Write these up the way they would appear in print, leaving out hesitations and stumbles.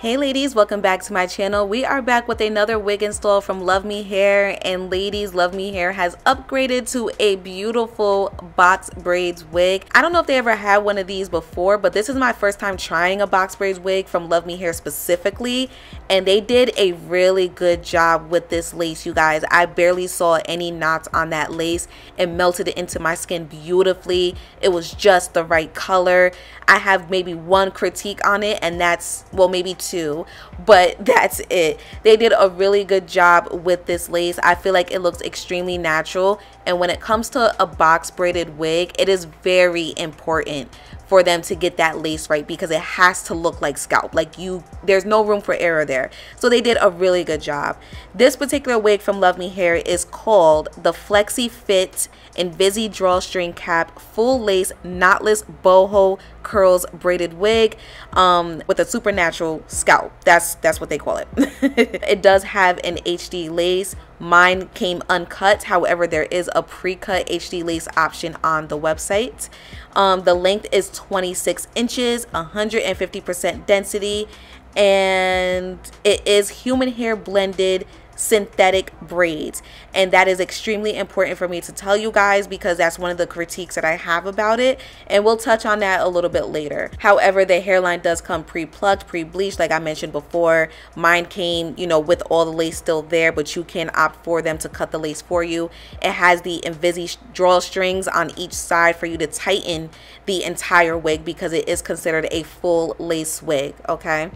Hey ladies, welcome back to my channel. We are back with another wig install from Luvme Hair, and ladies, Luvme Hair has upgraded to a beautiful box braids wig. I don't know if they ever had one of these before, but this is my first time trying a box braids wig from Luvme Hair specifically, and they did a really good job with this lace, you guys. I barely saw any knots on that lace. It melted it into my skin beautifully. It was just the right color. I have maybe one critique on it, and that's, well, maybe two, but that's it. They did a really good job with this lace. I feel like it looks extremely natural, and when it comes to a box braided wig, it is very important for them to get that lace right because it has to look like scalp. Like, there's no room for error there. So they did a really good job. This particular wig from Luvme Hair is called the Flexi Fit Invisi Drawstring Cap Full Lace Knotless Boho Curls Braided Wig with a supernatural scalp. That's what they call it. It does have an HD lace. Mine came uncut, however there is a pre-cut HD lace option on the website. The length is 26 inches, 150% density, and it is human hair blended synthetic braids, and that is extremely important for me to tell you guys because that's one of the critiques that I have about it, and we'll touch on that a little bit later. However, the hairline does come pre-plucked, pre-bleached, like I mentioned before. Mine came, you know, with all the lace still there, but you can opt for them to cut the lace for you. It has the Invisi drawstrings on each side for you to tighten the entire wig because it is considered a full lace wig, okay?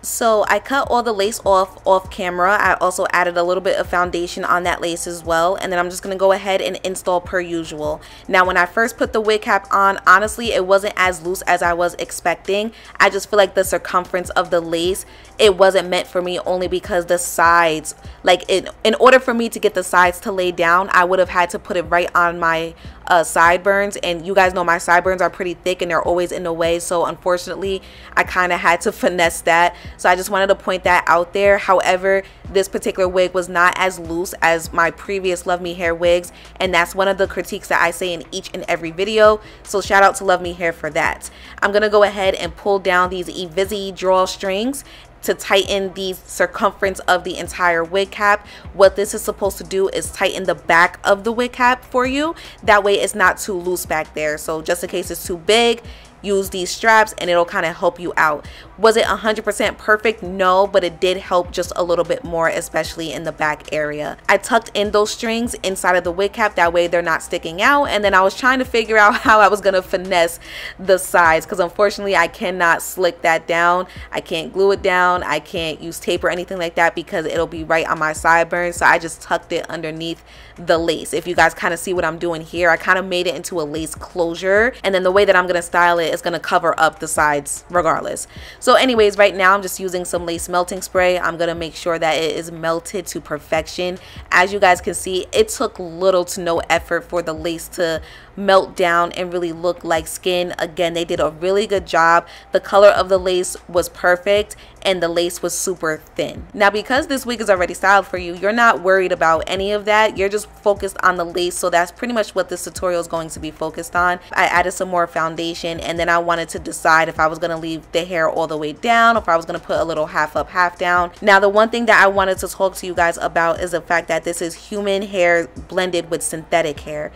So I cut all the lace off camera. I also added a little bit of foundation on that lace as well, and then I'm just going to go ahead and install per usual. Now, when I first put the wig cap on, honestly, it wasn't as loose as I was expecting. I just feel like the circumference of the lace, it wasn't meant for me, only because the sides, like in order for me to get the sides to lay down, I would have had to put it right on my sideburns, and you guys know my sideburns are pretty thick and they're always in the way, so unfortunately I kind of had to finesse that. So I just wanted to point that out there. However, this particular wig was not as loose as my previous Luvme Hair wigs, and that's one of the critiques that I say in each and every video, so shout out to Luvme Hair for that. I'm gonna go ahead and pull down these Invisi drawstrings to tighten the circumference of the entire wig cap. What this is supposed to do is tighten the back of the wig cap for you. That way it's not too loose back there. So just in case it's too big, use these straps and it'll kind of help you out. Was it 100% perfect? No, but it did help just a little bit more, especially in the back area. I tucked in those strings inside of the wig cap, that way they're not sticking out, and then I was trying to figure out how I was gonna finesse the sides because unfortunately I cannot slick that down. I can't glue it down. I can't use tape or anything like that because it'll be right on my sideburns, so I just tucked it underneath the lace. If you guys kind of see what I'm doing here, I kind of made it into a lace closure, and then the way that I'm gonna style it is gonna cover up the sides regardless. So anyways, right now I'm just using some lace melting spray. I'm gonna make sure that it is melted to perfection. As you guys can see, it took little to no effort for the lace to melt down and really look like skin. Again, they did a really good job. The color of the lace was perfect and the lace was super thin. Now, because this wig is already styled for you, you're not worried about any of that. You're just focused on the lace, so that's pretty much what this tutorial is going to be focused on. I added some more foundation, and then I wanted to decide if I was going to leave the hair all the way down or if I was going to put a little half up, half down. Now, the one thing that I wanted to talk to you guys about is the fact that this is human hair blended with synthetic hair.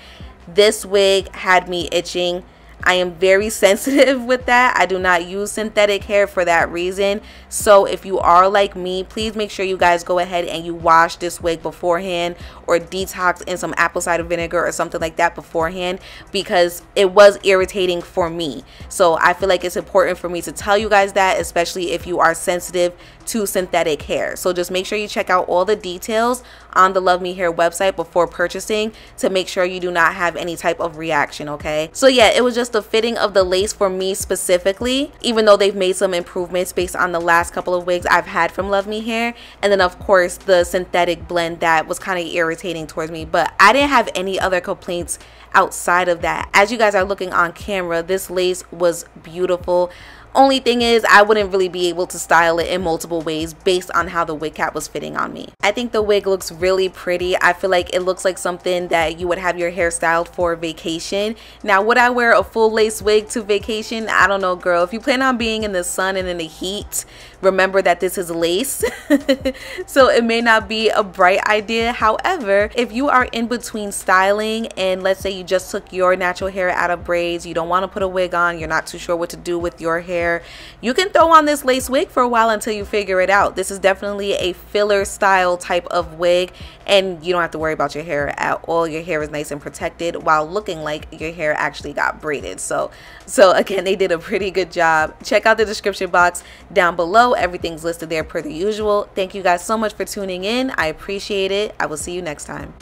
This wig had me itching. I am very sensitive with that. I do not use synthetic hair for that reason. So if you are like me, please make sure you guys go ahead and you wash this wig beforehand or detox in some apple cider vinegar or something like that beforehand, because it was irritating for me. So I feel like it's important for me to tell you guys that, especially if you are sensitive to synthetic hair. So just make sure you check out all the details on the Luvme Hair website before purchasing to make sure you do not have any type of reaction, okay? So yeah, it was just the fitting of the lace for me specifically, even though they've made some improvements based on the last couple of wigs I've had from Luvme Hair, and then of course the synthetic blend that was kind of irritating towards me, but I didn't have any other complaints outside of that. As you guys are looking on camera, this lace was beautiful. Only thing is, I wouldn't really be able to style it in multiple ways based on how the wig cap was fitting on me. I think the wig looks really pretty. I feel like it looks like something that you would have your hair styled for vacation. Now, would I wear a full lace wig to vacation? I don't know, girl. If you plan on being in the sun and in the heat, remember that this is lace. So it may not be a bright idea. However, if you are in between styling and let's say you just took your natural hair out of braids, you don't want to put a wig on, you're not too sure what to do with your hair, you can throw on this lace wig for a while until you figure it out. This is definitely a filler style type of wig, and you don't have to worry about your hair at all. Your hair is nice and protected while looking like your hair actually got braided. So again, they did a pretty good job. Check out the description box down below. Everything's listed there per the usual. Thank you guys so much for tuning in. I appreciate it. I will see you next time.